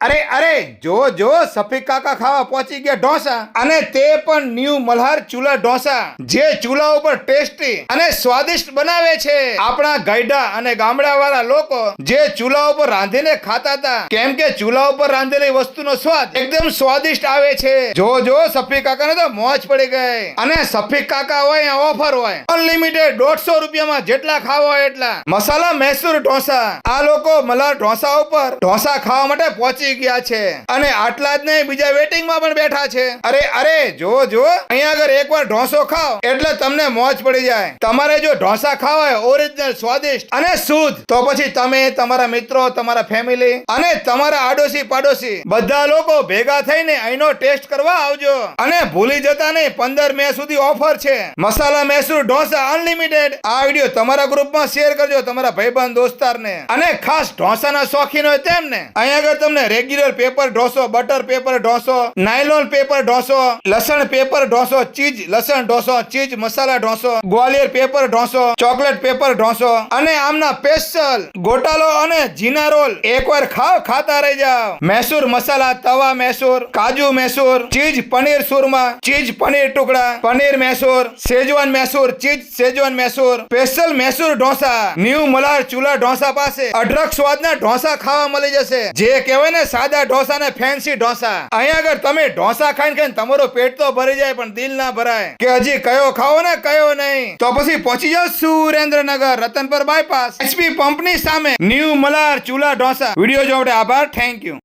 અરે જો જો સફીક કાકા ખાવા પહોંચી ગયા ઢોસા, અને તે પણ ન્યૂ મલ્હાર ચૂલા ઢોસા, જે ચૂલા ઉપર ટેસ્ટી અને સ્વાદિષ્ટ બનાવે છે આપણા ગઈડા અને ગામડા વાળા લોકો જે ચૂલા ઉપર રાંધીને ખાતા હતા, કેમ કે ચૂલા ઉપર રાંધેલી વસ્તુનો સ્વાદ એકદમ સ્વાદિષ્ટ આવે છે. જો સફીક કાકાને તો મોજ પડી ગઈ. અને સફીક કાકા હોય ઓફર હોય અનલિમિટેડ 150 રૂપિયામાં જેટલા ખાવા હોય એટલા. મસાલા મૈસૂર ઢોસા, આ લોકો મલ્હાર ઢોસા ઉપર ઢોસા ખાવા માટે પહોંચી ગયા છે, અને આટલા જ નહીં બીજા વેટિંગમાં પણ બેઠા છે. અરે જો અહીંયા આગળ એકવાર ઢોસો ખાઓ એટલે તમને મોજ પડી જાય. તમારે જો ઢોસા ખાવા હોય ઓરિજિનલ સ્વાદિષ્ટ અને શુદ્ધ, તો પછી તમે તમારા મિત્રો, તમારા ફેમિલી અને તમારા આડોશી પાડોશી બધા લોકો ભેગા થઈને અહીંનો ટેસ્ટ કરવા આવજો. અને ભૂલી જતા નહીં, 15 મે સુધી ઓફર છે. મસાલા મૈસૂર ઢોસા અનલિમિટેડ. આ વિડીયો તમારા ગ્રુપમાં શેર કરજો, તમારા ભાઈબંધ દોસ્તારને, અને ખાસ ઢોસાના શોખીન હોય તેમને. અહીં આગળ તમને રેગ્યુલર પેપર ઢોસો, બટર પેપર ઢોસો, નાયલોન પેપર ઢોસો, લસણ પેપર ઢોસો, ચીઝ લસણ ઢોસો, ચીઝ મસાલા ઢોસો, ગ્વાલિયર પેપર ઢોસો, ચોકલેટ પેપર ઢોસો, અને આમના સ્પેશિયલ ગોટાલો અને જીના રોલ એકવાર ખાતા રહી જાવ. મૈસૂર મસાલા, તવા મૈસૂર, કાજુ મૈસૂર, ચીઝ પનીર સુરમા, ચીઝ પનીર ટુકડા, paneer Mysore, શેજવાન Mysore, cheese શેજવાન Mysore, special Mysore dosa new Malhar ચૂલા ઢોસા પાસે અઢળક સ્વાદના ઢોસા ખાવા મળી જશે. જે કહેવાય ને સાદા ઢોસા ને ફેન્સી ઢોસા. અહીંયા આગળ તમે ઢોસા ખાઈને તમારું પેટ તો ભરી જાય પણ દિલ ના ભરાય કે હજી કયો ખાવો ને કયો નહીં. તો પછી પહોંચી જાઓ સુરેન્દ્રનગર રતનપર બાયપાસ HP પંપની સામે ન્યૂ મલ્હાર ચૂલા ઢોસા. વિડીયો જોવા માટે આભાર. Thank you.